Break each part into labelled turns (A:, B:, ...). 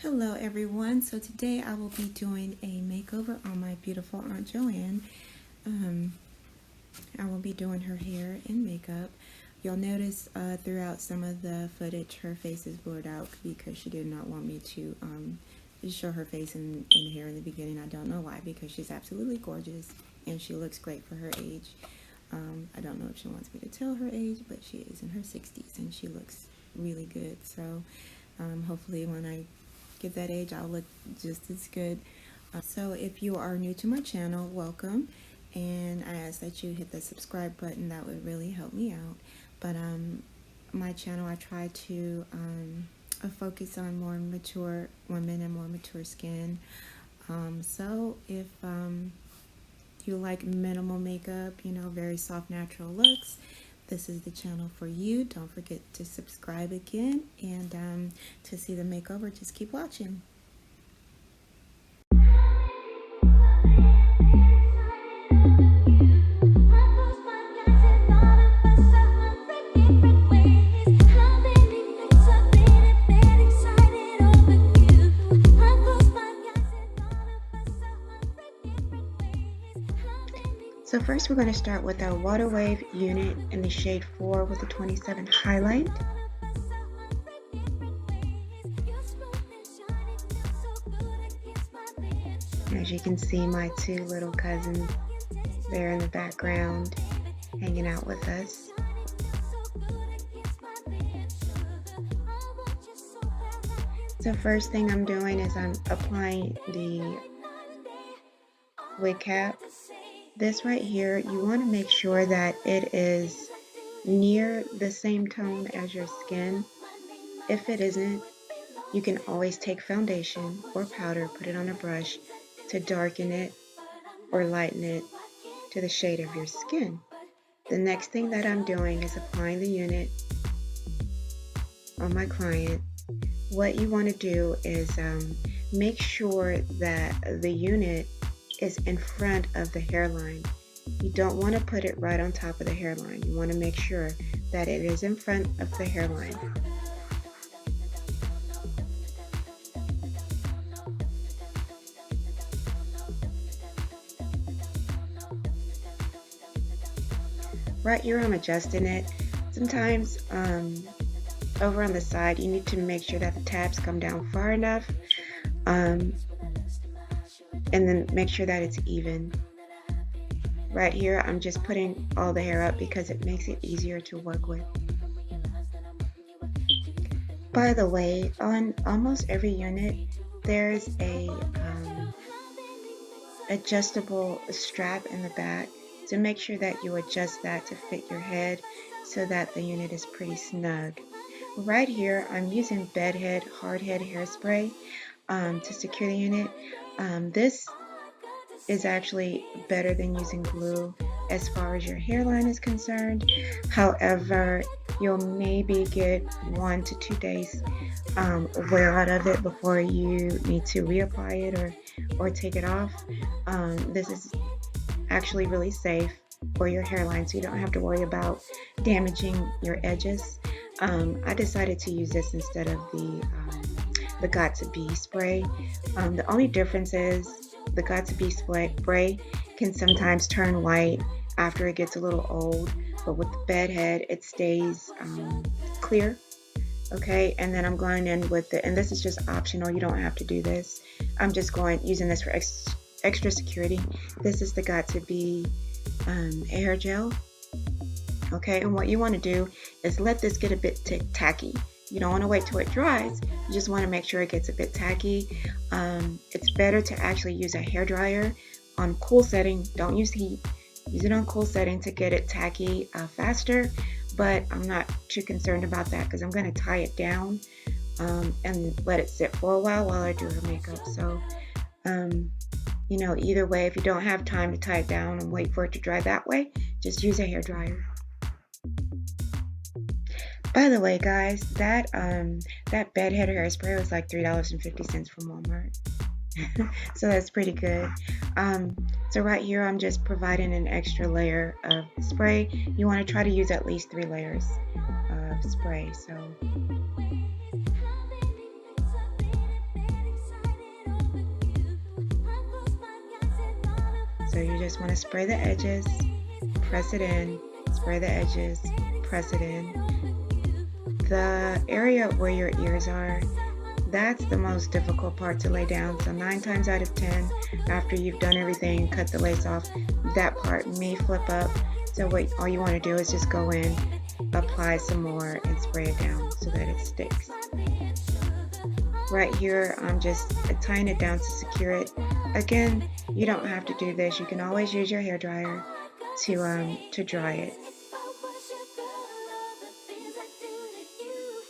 A: Hello everyone, so today I will be doing a makeover on my beautiful Aunt Joanne. I will be doing her hair and makeup. You'll notice throughout some of the footage her face is blurred out because she did not want me to show her face and hair in the beginning. I don't know why, because she's absolutely gorgeous and she looks great for her age. I don't know if she wants me to tell her age, but she is in her 60s and she looks really good. So hopefully when I get that age, I'll look just as good. So if you are new to my channel, welcome, and I ask that you hit the subscribe button. That would really help me out. But my channel, I try to focus on more mature women and more mature skin. So if you like minimal makeup, you know, very soft natural looks, this is the channel for you. Don't forget to subscribe again, and to see the makeover, just keep watching. So first we're going to start with our WaterWave unit in the shade 4 with the 27 highlight. As you can see, my two little cousins there in the background hanging out with us. So first thing I'm doing is I'm applying the wig cap. This right here, you want to make sure that it is near the same tone as your skin. If it isn't, you can always take foundation or powder, put it on a brush to darken it or lighten it to the shade of your skin. The next thing that I'm doing is applying the unit on my client. What you want to do is make sure that the unit is in front of the hairline. You don't want to put it right on top of the hairline. You want to make sure that it is in front of the hairline. Right here I'm adjusting it. Sometimes over on the side you need to make sure that the tabs come down far enough, and then make sure that it's even. Right here I'm just putting all the hair up because it makes it easier to work with. By the way, on almost every unit there's a adjustable strap in the back, so make sure that you adjust that to fit your head so that the unit is pretty snug. Right here I'm using bedhead hardhead hairspray to secure the unit. This is actually better than using glue as far as your hairline is concerned. However, you'll maybe get 1 to 2 days wear out of it before you need to reapply it or take it off. This is actually really safe for your hairline, so you don't have to worry about damaging your edges. I decided to use this instead of the Got2b spray. The only difference is the Got2b spray can sometimes turn white after it gets a little old, but with the bedhead it stays clear. Okay, and then I'm going in with it, and this is just optional, you don't have to do this. I'm just using this for extra security. This is the Got2b hair gel. Okay, and what you want to do is let this get a bit tacky. You don't want to wait till it dries. You just want to make sure it gets a bit tacky. It's better to actually use a hairdryer on cool setting. Don't use heat. Use it on cool setting to get it tacky faster. But I'm not too concerned about that because I'm going to tie it down and let it sit for a while I do her makeup. So, you know, either way, if you don't have time to tie it down and wait for it to dry that way, just use a hairdryer. By the way, guys, that bedhead hairspray was like $3.50 from Walmart. So that's pretty good. So right here I'm just providing an extra layer of spray. You want to try to use at least 3 layers of spray. So So you just want to spray the edges, press it in, spray the edges, press it in. The area where your ears are, that's the most difficult part to lay down. So 9 times out of 10, after you've done everything, cut the lace off, that part may flip up. So all you want to do is just go in, apply some more, and spray it down so that it sticks. Right here, I'm just tying it down to secure it. Again, you don't have to do this. You can always use your hairdryer to dry it.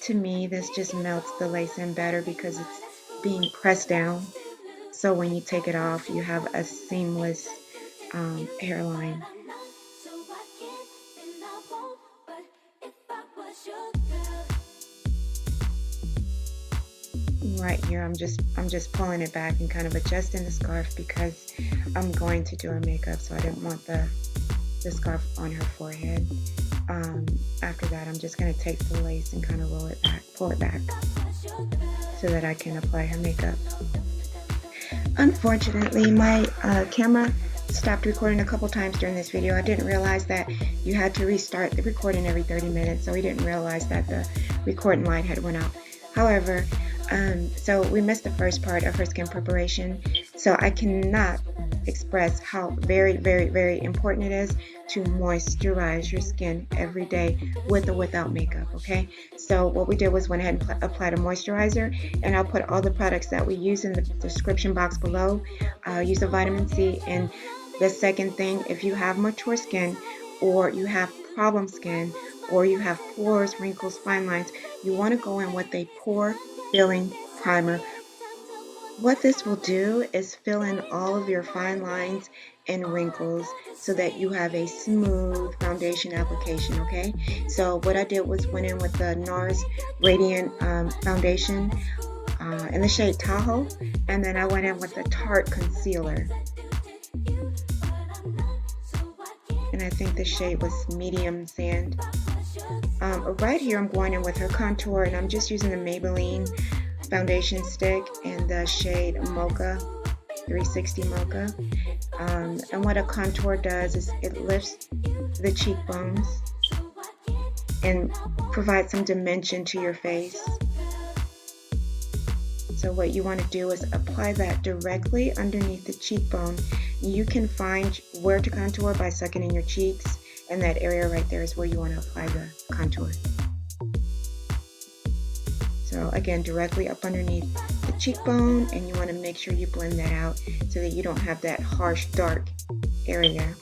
A: To me, this just melts the lace in better because it's being pressed down. So when you take it off, you have a seamless hairline. Right here, I'm just pulling it back and kind of adjusting the scarf because I'm going to do her makeup, so I didn't want the scarf on her forehead. After that, I'm just going to take the lace and kind of pull it back so that I can apply her makeup. Unfortunately, my camera stopped recording a couple times during this video. I didn't realize that you had to restart the recording every 30 minutes, so we didn't realize that the recording light had went out. However, so we missed the first part of her skin preparation, so I cannot express how very, very, very important it is to moisturize your skin every day with or without makeup, okay? So what we did was went ahead and applied a moisturizer, and I'll put all the products that we use in the description box below. Use a vitamin C, and the second thing, if you have mature skin or you have problem skin or you have pores, wrinkles, fine lines, you want to go in with a pore filling primer. What this will do is fill in all of your fine lines and wrinkles so that you have a smooth foundation application, okay? So what I did was went in with the NARS Radiant Foundation in the shade Tahoe, and then I went in with the Tarte Concealer. And I think the shade was Medium Sand. Right here I'm going in with her contour, and I'm just using the Maybelline foundation stick in the shade Mocha, 360 Mocha. And what a contour does is it lifts the cheekbones and provides some dimension to your face. So what you want to do is apply that directly underneath the cheekbone. You can find where to contour by sucking in your cheeks, and that area right there is where you want to apply the contour. So again, directly up underneath the cheekbone, and you want to make sure you blend that out so that you don't have that harsh, dark area.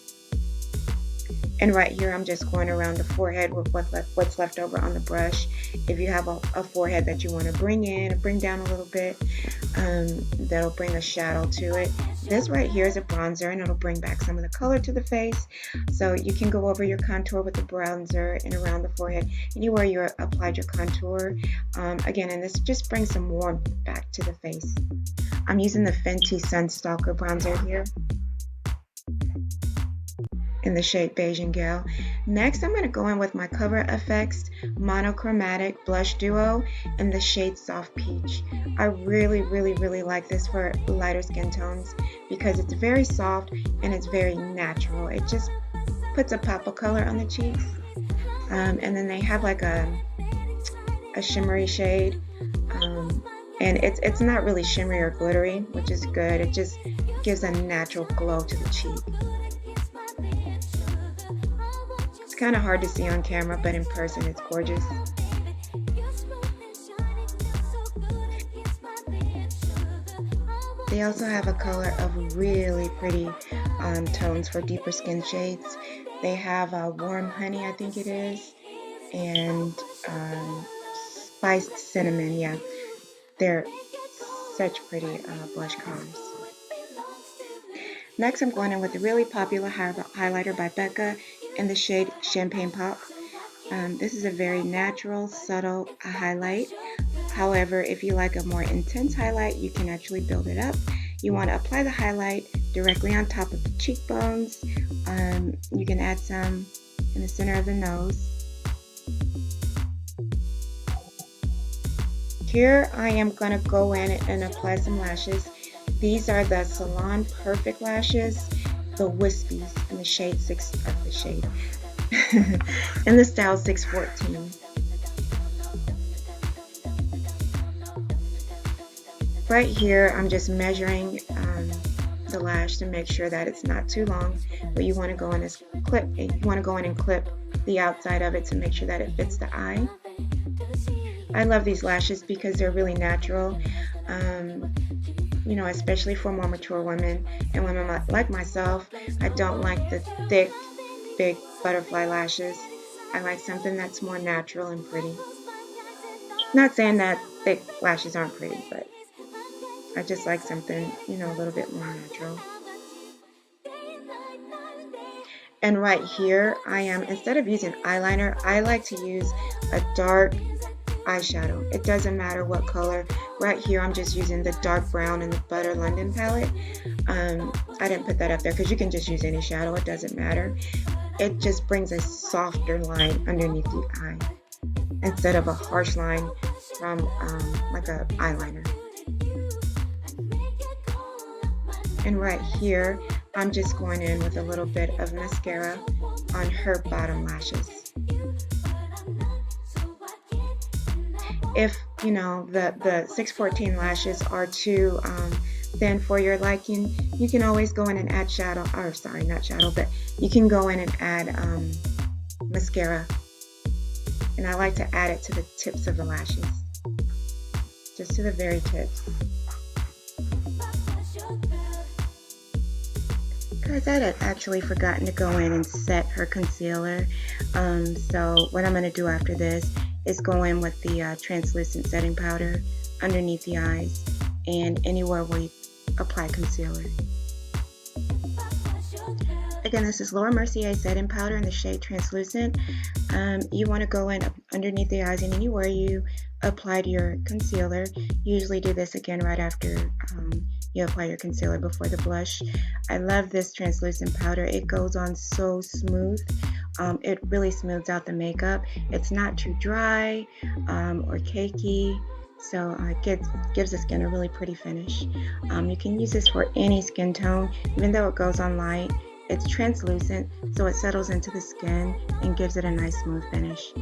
A: And right here, I'm just going around the forehead with what's left over on the brush. If you have a forehead that you want to bring in or bring down a little bit, that'll bring a shadow to it. This right here is a bronzer, and it'll bring back some of the color to the face. So you can go over your contour with the bronzer and around the forehead, anywhere you applied your contour. Again, and this just brings some warmth back to the face. I'm using the Fenty Stalker bronzer here in the shade Bajan Gyal. Next, I'm going to go in with my Cover FX Monochromatic Blush Duo in the shade Soft Peach. I really, really, really like this for lighter skin tones because it's very soft and it's very natural. It just puts a pop of color on the cheeks. And then they have like a shimmery shade. And it's not really shimmery or glittery, which is good. It just gives a natural glow to the cheek. Kind of hard to see on camera, but in person it's gorgeous. They also have a color of really pretty tones for deeper skin shades. They have Warm Honey, I think it is, and Spiced Cinnamon. Yeah, they're such pretty blush colors. Next, I'm going in with the really popular highlighter by Becca in the shade Champagne Pop. This is a very natural, subtle highlight. However, if you like a more intense highlight, you can actually build it up. You want to apply the highlight directly on top of the cheekbones. You can add some in the center of the nose. Here I am going to go in and apply some lashes. These are the Salon Perfect lashes. the wispies in the shade 6 of the shade in the style 614. Right here, I'm just measuring the lash to make sure that it's not too long, but you want to go in and clip the outside of it to make sure that it fits the eye. I love these lashes because they're really natural, you know, especially for more mature women and women like myself. I don't like the thick, big butterfly lashes. I like something that's more natural and pretty. Not saying that thick lashes aren't pretty, but I just like something, you know, a little bit more natural. And right here, instead of using eyeliner, I like to use a dark eyeshadow. It doesn't matter what color. Right here, I'm just using the dark brown in the Butter London palette. I didn't put that up there because you can just use any shadow. It doesn't matter. It just brings a softer line underneath the eye instead of a harsh line from like an eyeliner. And right here, I'm just going in with a little bit of mascara on her bottom lashes. If, you know, the 614 lashes are too thin for your liking, you can always go in and add shadow, or sorry, not shadow, but you can go in and add mascara. And I like to add it to the tips of the lashes, just to the very tips. Guys, I had actually forgotten to go in and set her concealer. So what I'm going to do after this is go in with the translucent setting powder underneath the eyes and anywhere where you apply concealer. Again, this is Laura Mercier setting powder in the shade translucent. You want to go in underneath the eyes and anywhere you applied your concealer. Usually do this again right after you apply your concealer before the blush. I love this translucent powder. It goes on so smooth. It really smooths out the makeup. It's not too dry or cakey, so it gives the skin a really pretty finish. You can use this for any skin tone, even though it goes on light. It's translucent, so it settles into the skin and gives it a nice smooth finish.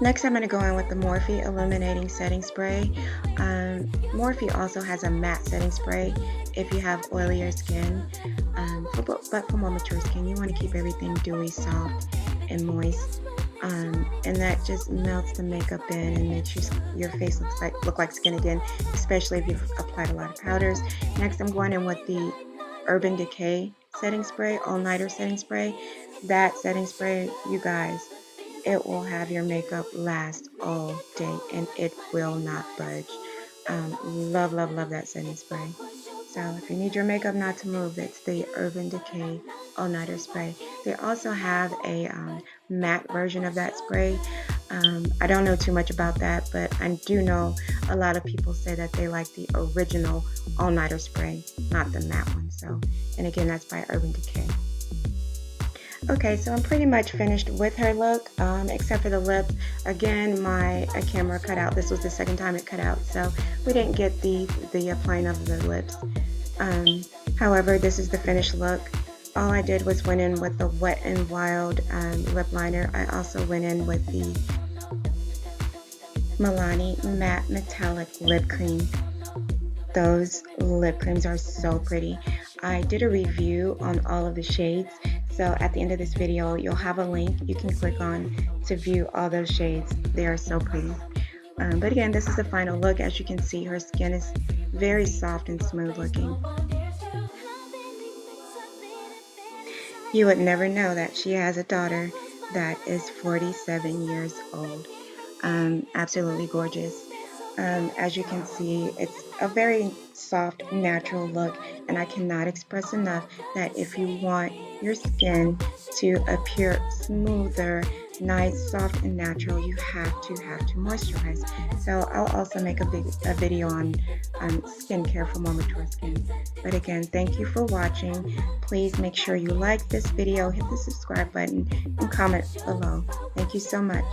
A: Next, I'm going to go in with the Morphe Illuminating Setting Spray. Morphe also has a matte setting spray if you have oilier skin, but for more mature skin, you want to keep everything dewy, soft, and moist. And that just melts the makeup in and makes your face look like skin again, especially if you've applied a lot of powders. Next, I'm going in with the URBAN Decay Setting Spray, All Nighter Setting Spray. That setting spray, you guys, it will have your makeup last all day and it will not budge. Love, love, love that setting spray. So if you need your makeup not to move, it's the URBAN Decay All Nighter Spray. They also have a matte version of that spray. I don't know too much about that, but I do know a lot of people say that they like the original All Nighter Spray, not the matte one. So, and again, that's by URBAN Decay. Okay, so I'm pretty much finished with her look, except for the lips. Again, my camera cut out. This was the second time it cut out, so we didn't get the applying of the lips. However, this is the finished look. All I did was went in with the Wet n Wild lip liner. I also went in with the Milani Matte Metallic Lip Cream. Those lip creams are so pretty. I did a review on all of the shades. So at the end of this video, you'll have a link you can click on to view all those shades. They are so pretty. But again, this is the final look. As you can see, her skin is very soft and smooth looking. You would never know that she has a daughter that is 47 years old. Absolutely gorgeous. As you can see, it's a very soft, natural look, and I cannot express enough that if you want your skin to appear smoother, nice, soft, and natural, you have to moisturize. So I'll also make a video on skincare for more mature skin. But again, thank you for watching. Please make sure you like this video, hit the subscribe button, and comment below. Thank you so much.